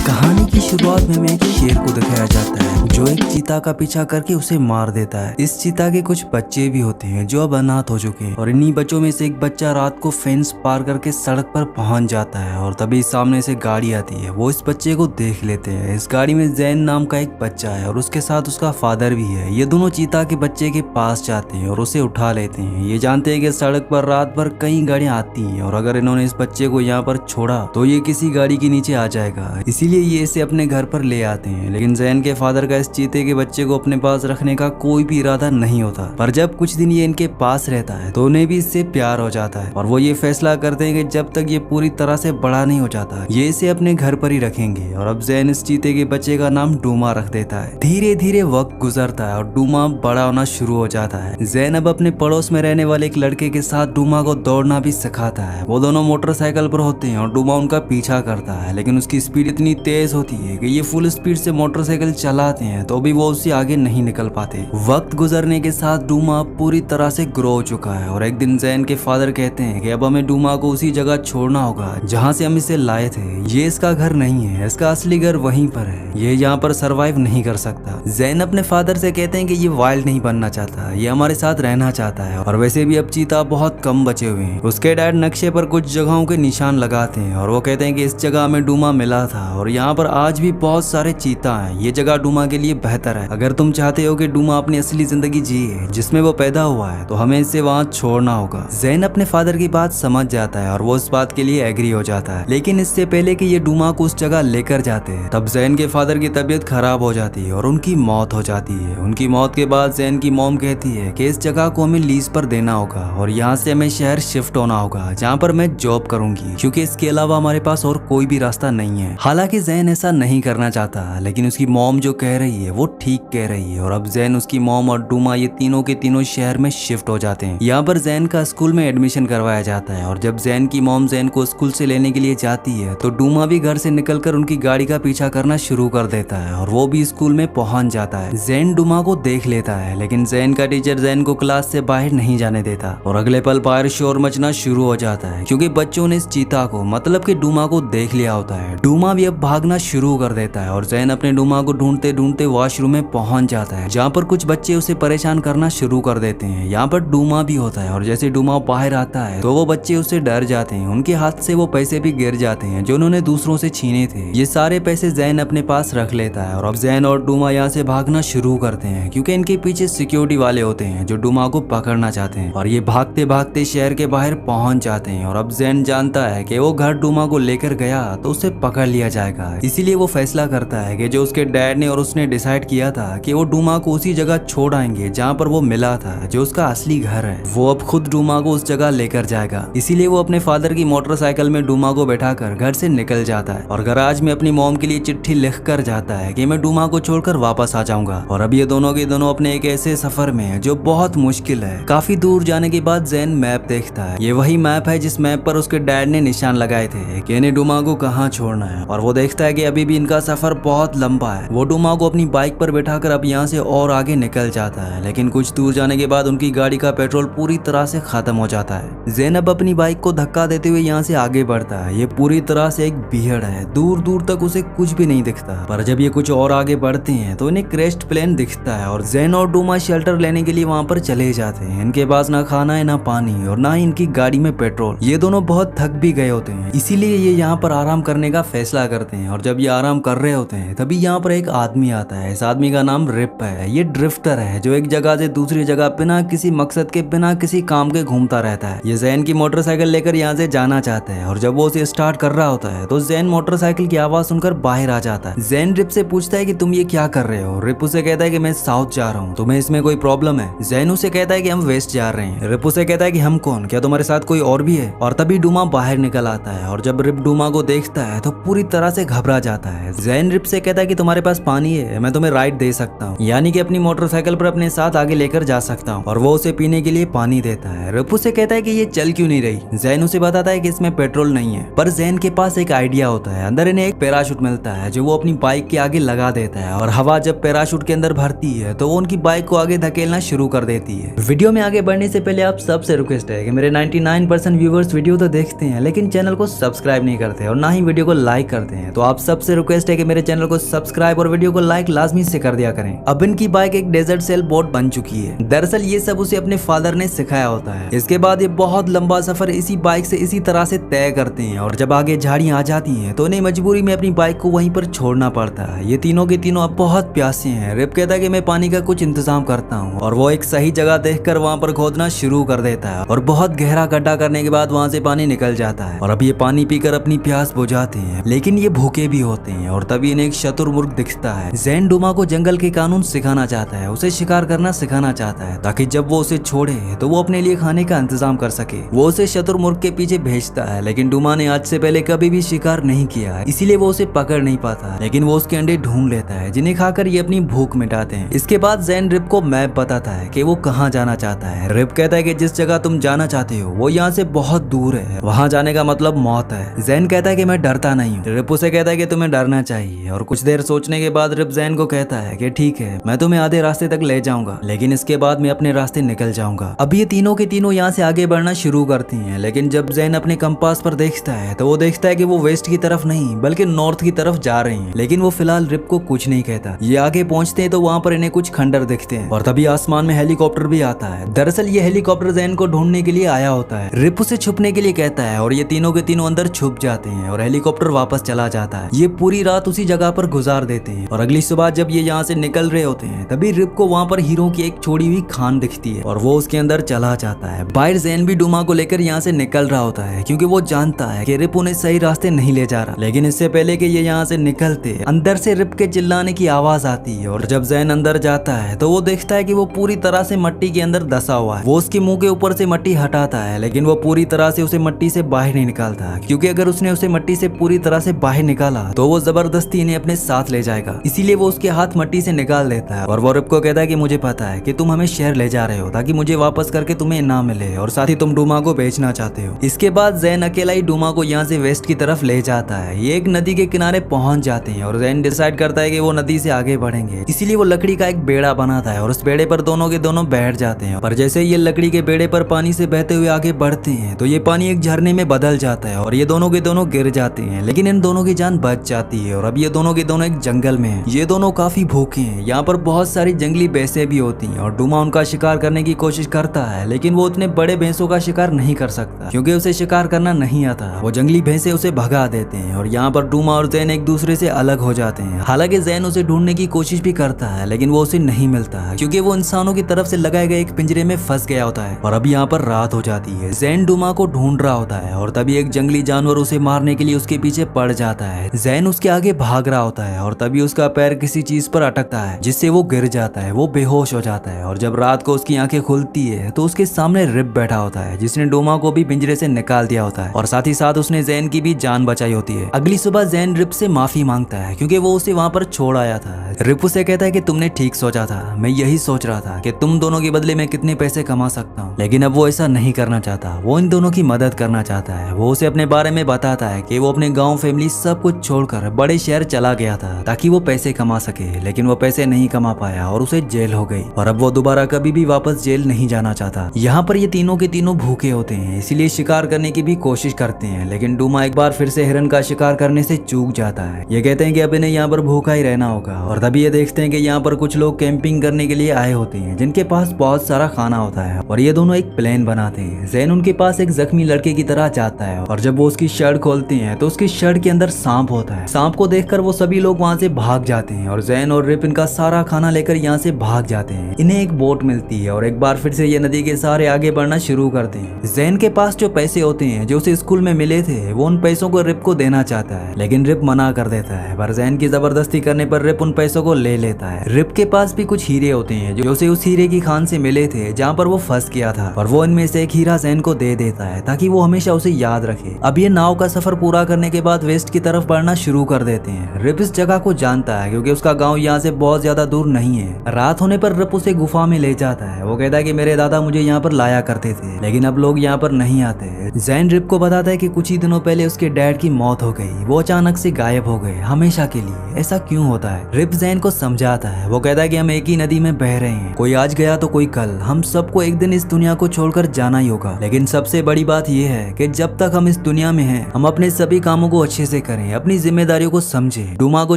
कहानी की शुरुआत में हमें एक शेर को दिखाया जाता है जो एक चीता का पीछा करके उसे मार देता है। इस चीता के कुछ बच्चे भी होते हैं जो अब अनाथ हो चुके हैं और इन्हीं बच्चों में से एक बच्चा रात को फेंस पार करके सड़क पर पहुंच जाता है और तभी सामने से गाड़ी आती है। वो इस बच्चे को देख लेते हैं। इस गाड़ी में जैन नाम का एक बच्चा है और उसके साथ उसका फादर भी है। ये दोनों चीता के बच्चे के पास जाते हैं और उसे उठा लेते हैं। ये जानते हैं कि सड़क पर रात भर कई गाड़ियां आती हैं और अगर इन्होंने इस बच्चे को यहाँ पर छोड़ा तो ये किसी गाड़ी के नीचे आ जाएगा, इसीलिए ये इसे अपने घर पर ले आते हैं। लेकिन जैन के फादर का इस चीते के बच्चे को अपने पास रखने का कोई भी इरादा नहीं होता, पर जब कुछ दिन ये इनके पास रहता है तो उन्हें भी इससे प्यार हो जाता है और वो ये फैसला करते हैं कि जब तक ये पूरी तरह से बड़ा नहीं हो जाता ये इसे अपने घर पर ही रखेंगे। और अब जैन इस चीते के बच्चे का नाम डूमा रख देता है। धीरे धीरे वक्त गुजरता है और डूमा बड़ा होना शुरू हो जाता है। जैन अब अपने पड़ोस में रहने वाले एक लड़के के साथ डूमा को दौड़ना भी सिखाता है। वो दोनों मोटरसाइकिल पर होते हैं और डूमा उनका पीछा करता है, लेकिन उसकी स्पीड इतनी तेज होती है कि ये फुल स्पीड से मोटरसाइकिल चलाते हैं तो भी वो उससे आगे नहीं निकल पाते। वक्त गुजरने के साथ डूमा पूरी तरह से ग्रो हो चुका है और एक दिन जैन के फादर कहते हैं कि अब हमें डूमा को उसी जगह छोड़ना होगा जहाँ से हम इसे लाए थे। ये इसका घर नहीं है, इसका असली घर वहीं पर है। ये यहाँ पर सरवाइव नहीं कर सकता। जैन अपने फादर से कहते हैं कि ये वाइल्ड नहीं बनना चाहता, ये हमारे साथ रहना चाहता है और वैसे भी अब चीता बहुत कम बचे हुए हैं। उसके डैड नक्शे पर कुछ जगहों के निशान लगाते हैं और वो कहते हैं कि इस जगह में डूमा मिला था और यहाँ पर आज भी बहुत सारे चीता हैं। ये जगह डूमा के लिए बेहतर है। अगर तुम चाहते हो कि डूमा अपनी असली जिंदगी जिए जिसमें वो पैदा हुआ है तो हमें इसे वहाँ छोड़ना होगा। जैन अपने फादर की बात समझ जाता है और वो इस बात के लिए एग्री हो जाता है, लेकिन इससे पहले कि ये डूमा को उस जगह लेकर जाते हैं तब जैन के फादर की तबीयत खराब हो जाती है और उनकी मौत हो जाती है। उनकी मौत के बाद जैन की मॉम कहती है कि इस जगह को हमें लीज पर देना होगा और यहाँ से हमें शहर शिफ्ट होना होगा जहाँ पर मैं जॉब करूंगी, क्योंकि इसके अलावा हमारे पास और कोई भी रास्ता नहीं है। हालांकि जैन ऐसा नहीं करना चाहता, लेकिन उसकी मॉम जो कह रही है वो ठीक कह रही है और अब जैन, उसकी मॉम और डूमा ये तीनों के तीनों शहर में शिफ्ट हो जाते हैं। यहाँ पर जैन का स्कूल में एडमिशन करवाया जाता है और जब जैन की मॉम जैन को स्कूल से लेने के लिए जाती है तो डूमा भी घर से निकलकर उनकी गाड़ी का पीछा करना शुरू कर देता है और वो भी स्कूल में पहुंच जाता है। जैन डूमा को देख लेता है, लेकिन जैन का टीचर जैन को क्लास से बाहर नहीं जाने देता और अगले पल बाहर शोर मचना शुरू हो जाता है क्योंकि बच्चों ने इस चीता को, मतलब कि डूमा को देख लिया होता है। डूमा भी अब भागना शुरू कर देता है और जैन अपने डूमा को ढूंढते ढूंढते वॉशरूम में पहुंच जाता है जहाँ पर कुछ बच्चे उसे परेशान करना शुरू कर देते हैं। यहाँ पर डूमा भी होता है और जैसे डूमा बाहर आता है तो वो बच्चे उससे डर जाते हैं। उनके हाथ से वो पैसे भी गिर जाते हैं जो उन्होंने दूसरों से छीने थे। ये सारे पैसे जैन अपने पास रख लेता है और अब जैन और डूमा यहाँ से भागना शुरू करते हैं क्योंकि इनके पीछे सिक्योरिटी वाले होते हैं जो डूमा को पकड़ना चाहते हैं और ये भागते भागते शहर के बाहर पहुंच जाते हैं। और अब जैन जानता है कि वो घर डूमा को लेकर गया तो उसे पकड़ लिया जाएगा, इसीलिए वो फैसला करता है कि जो उसके डैड ने और उसने डिसाइड किया था कि वो डूमा को उसी जगह छोड़ आएंगे जहाँ पर वो मिला था, जो उसका असली घर है। वो अब खुद डूमा को उस जगह लेकर जाएगा, इसीलिए वो अपने फादर की मोटरसाइकिल में डूमा को बैठाकर घर से निकल जाता है और गराज में अपनी मॉम के लिए चिट्ठी लिख कर जाता है कि मैं डूमा को छोड़कर वापस आ जाऊंगा। और अब ये दोनों के दोनों अपने एक ऐसे सफर में है जो बहुत मुश्किल है। काफी दूर जाने के बाद जैन मैप देखता है। ये वही मैप है जिस मैप पर उसके डैड ने निशान लगाए थे कि इन्हें डूमा को कहाँ छोड़ना है और वो देखता है कि अभी भी इनका सफर बहुत लंबा है। वो डूमा को अपनी बाइक पर बैठाकर अब यहाँ से और आगे निकल जाता है, लेकिन कुछ दूर जाने के बाद उनकी गाड़ी का पेट्रोल पूरी तरह से खत्म हो जाता है। ज़ैनब अपनी बाइक को धक्का देते हुए यहाँ से आगे बढ़ता है। ये पूरी तरह से एक बीहड़ है, दूर दूर तक उसे कुछ भी नहीं दिखता। पर जब ये कुछ और आगे बढ़ते हैं तो इन्हें क्रेस्ट प्लेन दिखता है और जैन और डूमा शेल्टर लेने के लिए वहाँ पर चले जाते हैं। इनके पास ना खाना है, ना पानी और ना ही इनकी गाड़ी में पेट्रोल। ये दोनों बहुत थक भी गए होते हैं, इसीलिए ये यहाँ पर आराम करने का फैसला करते हैं। और जब ये आराम कर रहे होते हैं तभी यहाँ पर एक आदमी आता है। इस आदमी का नाम रिप है। ये ड्रिफ्टर है जो एक जगह से दूसरी जगह बिना किसी मकसद के, बिना किसी काम के घूमता रहता है। ये जैन की मोटरसाइकिल लेकर यहाँ से जाना चाहता है और जब वो उसे स्टार्ट कर रहा होता है तो जैन मोटरसाइकिल की आवाज सुनकर बाहर आ जाता है। जैन रिप से पूछता है कि तुम ये क्या कर रहे हो। रिप उसे कहता है कि मैं साउथ जा रहा हूँ, तुम्हें इसमें कोई प्रॉब्लम है। जैन उसे कहता है कि हम वेस्ट जा रहे हैं। रिप उसे कहता है कि हम कौन, क्या तुम्हारे साथ कोई और भी है। और तभी डूमा बाहर निकल आता है और जब रिप डूमा को देखता है तो पूरी तरह से घबरा जाता है। जैन रिप से कहता है कि तुम्हारे पास पानी है, मैं तुम्हें राइड दे सकता हूँ, यानी कि अपनी मोटरसाइकिल पर अपने साथ आगे लेकर जा सकता हूँ। और वो उसे पीने के लिए पानी देता है। रिप उसे कहता है कि ये चल क्यों नहीं रही। जैन उसे बताता है कि इसमें पेट्रोल नहीं है, पर जैन के पास एक आइडिया होता है। अंदर इन्हें एक पैराशूट मिलता है जो वो अपनी बाइक के आगे लगा देता है और हवा जब पैराशूट के अंदर भरती है तो वो उनकी बाइक को आगे धकेलना शुरू कर देती है। वीडियो में आगे बढ़ने से पहले आप सबसे रिक्वेस्ट है कि मेरे 99% व्यूवर्स वीडियो तो देखते हैं लेकिन चैनल को सब्सक्राइब नहीं करते और ना ही वीडियो को लाइक करते हैं, तो आप सबसे आपसे रिक्वेस्ट है कि मेरे चैनल को सब्सक्राइब और वीडियो को लाइक लाजमी से कर दिया करें। अब इनकी बाइक एक डेजर्ट सेल बोट बन चुकी है। दरअसल ये सब उसे अपने फादर ने सिखाया होता है। इसके बाद ये बहुत लंबा सफर इसी बाइक से इसी तरह से तय करते हैं और जब आगे झाड़ियां आ जाती हैं तो उन्हें मजबूरी में अपनी बाइक को वहीं पर छोड़ना पड़ता है। ये तीनों के तीनों अब बहुत प्यासे हैं। रिप कहता है कि मैं पानी का कुछ इंतजाम करता हूँ और वो एक सही जगह देखकर वहाँ पर खोदना शुरू कर देता है और बहुत गहरा गड्ढा करने के बाद वहाँ से पानी निकल जाता है और अब ये पानी पीकर अपनी प्यास बुझाते हैं, लेकिन ये भूखे भी होते हैं। और तभी इन्हें एक शतुरमुर्ग दिखता है। जैन डुमा को जंगल के कानून सिखाना चाहता है, उसे शिकार करना सिखाना चाहता है ताकि जब वो उसे छोड़े तो वो अपने लिए खाने का इंतजाम कर सके। वो उसे शतुरमुर्ग के पीछे भेजता है, लेकिन डुमा ने आज से पहले कभी भी शिकार नहीं किया है, इसीलिए वो उसे पकड़ नहीं पाता। लेकिन वो उसके अंडे ढूंढ लेता है जिन्हें खाकर ये अपनी भूख मिटाते हैं। इसके बाद जैन रिप को मैप बताता है कि वो कहाँ जाना चाहता है। रिप कहता है कि जिस जगह तुम जाना चाहते हो वो यहाँ से बहुत दूर है, वहाँ जाने का मतलब मौत है। जैन कहता है कि मैं डरता नहीं हूँ। रिप उसे कहता है कि तुम्हें डरना चाहिए और कुछ देर सोचने के बाद रिप जैन को कहता है कि ठीक है, मैं तुम्हें आधे रास्ते तक ले जाऊंगा, लेकिन इसके बाद मैं अपने रास्ते निकल जाऊंगा। अब ये तीनों के तीनों यहाँ से आगे बढ़ना शुरू करती हैं, लेकिन जब जैन अपने कंपास पर देखता है तो वो देखता है कि वो वेस्ट की तरफ नहीं बल्कि नॉर्थ की तरफ जा रही हैं। लेकिन वो फिलहाल रिप को कुछ नहीं कहता। ये आगे पहुंचते हैं तो वहाँ पर इन्हें कुछ खंडर दिखते हैं और तभी आसमान में हेलीकॉप्टर भी आता है। दरअसल ये हेलीकॉप्टर जैन को ढूंढने के लिए आया होता है। रिप उसे छुपने के लिए कहता है और ये तीनों के तीनों अंदर छुप जाते हैं और हेलीकॉप्टर वापस चला जाता है। ये पूरी रात उसी जगह पर गुजार देते हैं और अगली सुबह जब ये यहाँ से निकल रहे होते हैं तभी रिप को वहाँ पर हीरो की एक छोड़ी हुई खान दिखती है और वो उसके अंदर चला जाता है। बाहर जैन भी डुमा को लेकर यहाँ से निकल रहा होता है क्योंकि वो जानता है कि रिप उन्हें सही रास्ते नहीं ले जा रहा। लेकिन इससे पहले कि ये यहाँ से निकलते अंदर से रिप के चिल्लाने की आवाज आती है और जब जैन अंदर जाता है तो वो देखता है कि वो पूरी तरह से मट्टी के अंदर दसा हुआ है। वो उसके मुंह के ऊपर से मट्टी हटाता है, लेकिन वो पूरी तरह से उसे मट्टी से बाहर नहीं निकालता, क्योंकि अगर उसने उसे मट्टी से पूरी तरह से बाहर निकाला तो वो जबरदस्ती इन्हें अपने साथ ले जाएगा। इसीलिए वो उसके हाथ मट्टी से निकाल देता है और वो रिप को कहता है कि मुझे पता है कि तुम हमें शहर ले जा रहे हो ताकि मुझे वापस करके तुम्हें इनाम मिले और साथ ही तुम डुमा को बेचना चाहते हो। इसके बाद जैन अकेला ही डुमा को यहाँ से वेस्ट की तरफ ले जाता है। ये एक नदी के किनारे पहुंच जाते हैं और जैन डिसाइड करता है कि वो नदी से आगे बढ़ेंगे, इसीलिए वो लकड़ी का एक बेड़ा बनाता है और उस बेड़े पर दोनों के दोनों बैठ जाते हैं। पर जैसे ये लकड़ी के बेड़े पर पानी से बहते हुए आगे बढ़ते हैं तो ये पानी एक झरने में बदल जाता है और ये दोनों के दोनों गिर जाते हैं, लेकिन इन दोनों की जान बच जाती है। और अब ये दोनों के दोनों एक जंगल में हैं। ये दोनों काफी भूखे हैं। यहाँ पर बहुत सारी जंगली भैंसें भी होती हैं और डुमा उनका शिकार करने की कोशिश करता है, लेकिन वो उतने बड़े भैंसों का शिकार नहीं कर सकता क्योंकि उसे शिकार करना नहीं आता। वो जंगली भैंसें उसे भगा देते हैं और यहाँ पर डुमा और जैन एक दूसरे से अलग हो जाते हैं। हालांकि जैन उसे ढूंढने की कोशिश भी करता है, लेकिन वो उसे नहीं मिलता क्योंकि वो इंसानों की तरफ से लगाए गए एक पिंजरे में फंस गया होता है। और अब यहाँ पर रात हो जाती है। जैन डुमा को ढूंढ रहा होता है और तभी एक जंगली जानवर उसे मारने के लिए उसके पीछे पड़ जाता है। जैन उसके आगे भाग रहा होता है और तभी उसका पैर किसी चीज पर अटकता है जिससे वो गिर जाता है। वो बेहोश हो जाता है और जब रात को उसकी आंखें खुलती है तो उसके सामने रिप बैठा होता है जिसने डुमा को भी पिंजरे से निकाल दिया होता है और साथ ही साथ उसने जैन की भी जान बचाई होती है। अगली सुबह जैन रिप से माफी मांगता है क्योंकि वो उसे वहाँ पर छोड़ आया था। रिप उसे कहता है कि तुमने ठीक सोचा था, मैं यही सोच रहा था कि तुम दोनों के बदले में कितने पैसे कमा सकता हूँ, लेकिन अब वो ऐसा नहीं करना चाहता। वो इन दोनों की मदद करना चाहता है। वो उसे अपने बारे में बताता है कि वो अपने गाँव फैमिली सब कुछ छोड़कर बड़े शहर चला गया था ताकि वो पैसे कमा सके, लेकिन वो पैसे नहीं कमा पाया और उसे जेल हो गई और अब वो दोबारा कभी भी वापस जेल नहीं जाना चाहता। यहाँ पर ये तीनों के तीनों भूखे होते हैं, इसीलिए शिकार करने की भी कोशिश करते हैं, लेकिन डुमा एक बार फिर से हिरन का शिकार करने से चूक जाता है। ये कहते हैं कि अब इन्हें यहाँ पर भूखा ही रहना होगा और तभी ये देखते हैं कि यहाँ पर कुछ लोग कैंपिंग करने के लिए आए होते हैं जिनके पास बहुत सारा खाना होता है और ये दोनों एक प्लान बनाते हैं। जैन उनके पास एक जख्मी लड़के की तरह जाता है और जब वो उसकी शर्ट खोलते हैं तो उसकी शर्ट के अंदर सांप होता है। सांप को देखकर वो सभी लोग वहाँ से भाग जाते हैं और जैन और रिप इनका सारा खाना लेकर यहाँ से भाग जाते हैं। इन्हें एक बोट मिलती है और एक बार फिर से ये नदी के सहारे आगे बढ़ना शुरू करते हैं। जैन के पास जो पैसे होते हैं जो उसे स्कूल में मिले थे वो उन पैसों को रिप को देना चाहता है, लेकिन रिप मना कर देता है। पर जैन की जबरदस्ती करने पर रिप उन पैसों को ले लेता है। रिप के पास भी कुछ हीरे होते हैं जो उसे उस हीरे की खान से मिले थे जहाँ पर वो फंस गया था और वो इनमें से एक हीरा जैन को दे देता है ताकि वो हमेशा उसे याद रखे। अब ये नाव का सफर पूरा करने के बाद वेस्ट की तरफ बढ़ना शुरू कर देते हैं। रिप इस जगह को जानता है क्योंकि उसका गाँव यहाँ से बहुत ज्यादा दूर नहीं है। रात होने पर रिप उसे गुफा में ले जाता है। वो कहता है कि मेरे दादा मुझे यहाँ पर लाया करते थे, लेकिन अब लोग यहाँ पर नहीं आते। जैन रिप को बताता है कि कुछ ही दिनों पहले उसके डैड की मौत हो गई, वो अचानक से गायब हो गए हमेशा के लिए। ऐसा क्यों होता है? रिप जैन को समझाता है। वो कहता है कि हम एक ही नदी में बह रहे हैं, कोई आज गया तो कोई कल, हम सबको एक दिन इस दुनिया को छोड़कर जाना ही होगा। लेकिन सबसे बड़ी बात यह है कि जब तक हम इस दुनिया में हैं, हम अपने सभी कामों को अच्छे से करें, अपनी जिम्मेदारियों को समझे। डूमा को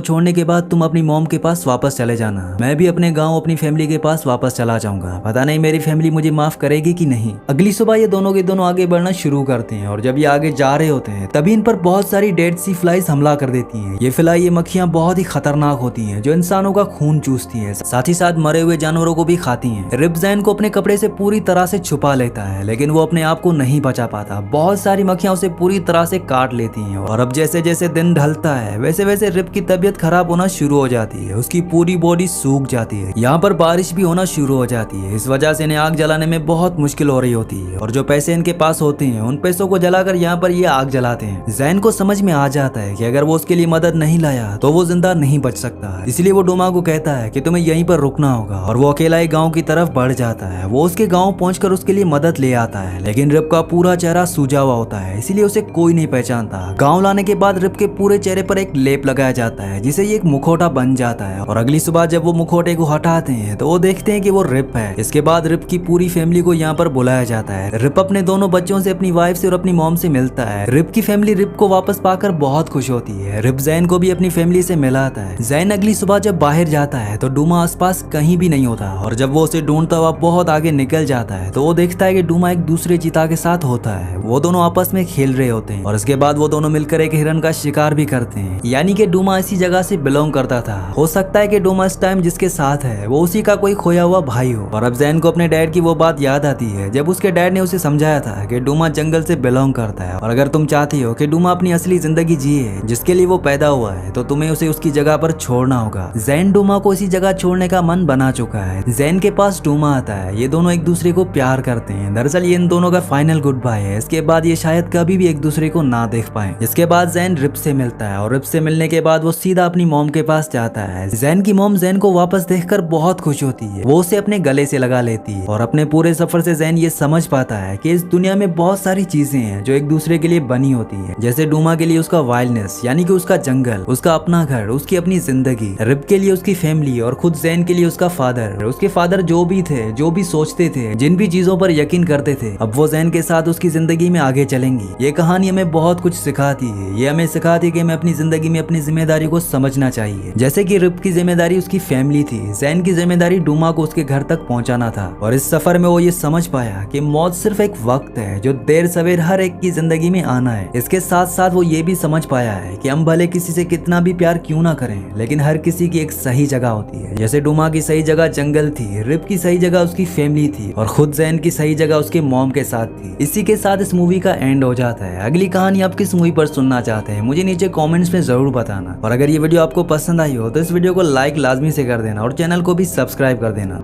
छोड़ने के बाद तुम अपनी मॉम के पास वापस चले जाना। मैं भी अपने गाँव अपनी फैमिली के पास वापस चला जाऊंगा। पता नहीं मेरी फैमिली मुझे माफ करेगी कि नहीं। अगली सुबह ये दोनों के दोनों आगे बढ़ना शुरू करते हैं और जब ये आगे जा रहे होते हैं तभी इन पर बहुत सारी डेड सी फ्लाइज हमला कर देती हैं। ये फ्लाई, ये मक्खियां बहुत ही खतरनाक होती हैं जो इंसानों का खून चूसती हैं, साथ ही साथ मरे हुए जानवरों को भी खाती हैं। रिप ज़ैन को अपने कपड़े से पूरी तरह से छुपा लेता है लेकिन वो अपने आप को नहीं बचा पाता। बहुत सारी मक्खियां उसे पूरी तरह से काट लेती हैं और अब जैसे जैसे दिन ढलता है वैसे वैसे रिप की तबीयत खराब होना शुरू हो जाती है। उसकी पूरी बॉडी सूख जाती है। यहाँ पर बारिश भी होना शुरू हो जाती है। इस वजह से इन्हें आग जलाने में बहुत मुश्किल हो रही होती है और जो पैसे इनके पास होते हैं उन पैसों को जलाकर यहाँ पर ये आग जलाते हैं। ज़ैन को समझ में आ जाता है कि अगर वो उसके लिए मदद नहीं लाया तो वो जिंदा नहीं बच सकता। इसलिए वो डूमा को कहता है कि तुम्हें यहीं पर रुकना होगा और वो अकेला ही गाँव की तरफ बढ़ जाता है। वो उसके गाँव पहुंचकर उसके लिए मदद ले आता है लेकिन रिप का पूरा चेहरा सूजा हुआ होता है इसीलिए उसे कोई नहीं पहचानता। गाँव लाने के बाद रिप के पूरे चेहरे पर एक लेप लगाया जाता है जिसे ये एक मुखौटा बन जाता है और अगली सुबह जब वो मुखौटे को हटाते हैं तो वो देखते हैं कि वो रिप है। इसके बाद रिप की पूरी फैमिली को यहाँ पर बुलाया जाता है। रिप अपने दोनों बच्चों से, अपनी वाइफ से और अपनी मॉम से मिलता है। रिप की फैमिली रिप को वापस पाकर बहुत खुश होती है। रिप ज़ैन को भी अपनी फैमिली से मिलाता है। ज़ैन अगली सुबह जब बाहर जाता है तो डूमा आसपास कहीं भी नहीं होता और जब वो उसे ढूंढता हुआ बहुत आगे निकल जाता है तो वो देखता है कि डूमा एक दूसरे चीता के साथ होता है। वो दोनों आपस में खेल रहे होते हैं और इसके बाद वो दोनों मिलकर एक हिरन का शिकार भी करते हैं। यानी कि डूमा इसी जगह से बिलोंग करता था। हो सकता है कि डूमा इस टाइम जिसके साथ है वो उसी का कोई खोया हुआ भाई हो। और अब ज़ैन को अपने डैड की वो बात याद आती है जब उसके डैड ने उसे समझाया था कि डूमा जंगल से बिलोंग करता है और अगर तुम चाहती हो कि डूमा अपनी असली जिंदगी जिए जिसके लिए वो पैदा हुआ है तो तुम्हें उसे उसकी जगह पर छोड़ना होगा। ज़ैन डूमा को इसी जगह छोड़ने का मन बना चुका है। ज़ैन के पास डूमा आता है। ये दोनों एक दूसरे को प्यार करते हैं। दरअसल ये इन दोनों का फाइनल गुड बाय है। इसके बाद ये शायद कभी भी एक दूसरे को ना देख पाए। इसके बाद ज़ैन रिप से मिलता है और रिप से मिलने के बाद वो सीधा अपनी मॉम के पास जाता है। ज़ैन की मॉम ज़ैन को वापस देखकर बहुत खुश होती है। वो उसे अपने गले से लगा लेती है और अपने पूरे सफर से ज़ैन ये समझ पाता है कि इस दुनिया में बहुत सारी चीजें हैं जो एक दूसरे के लिए बनी होती है। जैसे डूमा के लिए उसका वाइल्डनेस यानी कि उसका जंगल, उसका अपना घर, उसकी अपनी जिंदगी। रिप के लिए उसकी फैमिली और खुद ज़ैन के लिए उसका फादर। उसके फादर जो भी थे, जो भी सोचते थे, जिन भी चीजों पर यकीन करते थे, अब वो ज़ैन के साथ उसकी जिंदगी में आगे चलेंगी। ये कहानी हमें बहुत कुछ सिखाती है। ये हमें सिखाती है कि हमें अपनी जिंदगी में अपनी जिम्मेदारी को समझना चाहिए। जैसे कि रिप की जिम्मेदारी उसकी फैमिली थी, ज़ैन की जिम्मेदारी डूमा को उसके घर तक पहुंचाना था और इस सफर में वो ये समझ पाया कि मौत सिर्फ एक वक्त है जो देर सवेर हर एक की जिंदगी में आना है। इसके साथ साथ वो ये भी समझ पाया है कि हम भले किसी से कितना भी प्यार क्यों ना करें लेकिन हर किसी की एक सही जगह होती है। जैसे डूमा की सही जगह जंगल थी, रिप की सही जगह उसकी फैमिली थी और खुद ज़ैन की सही जगह उसके मॉम के साथ थी। इसी के साथ इस मूवी का एंड हो जाता है। अगली कहानी आप किस मूवी पर सुनना चाहते हैं मुझे नीचे कॉमेंट्स में जरूर बताना और अगर ये वीडियो आपको पसंद आई हो तो इस वीडियो को लाइक लाजमी से कर देना और चैनल को भी सब्सक्राइब कर देना।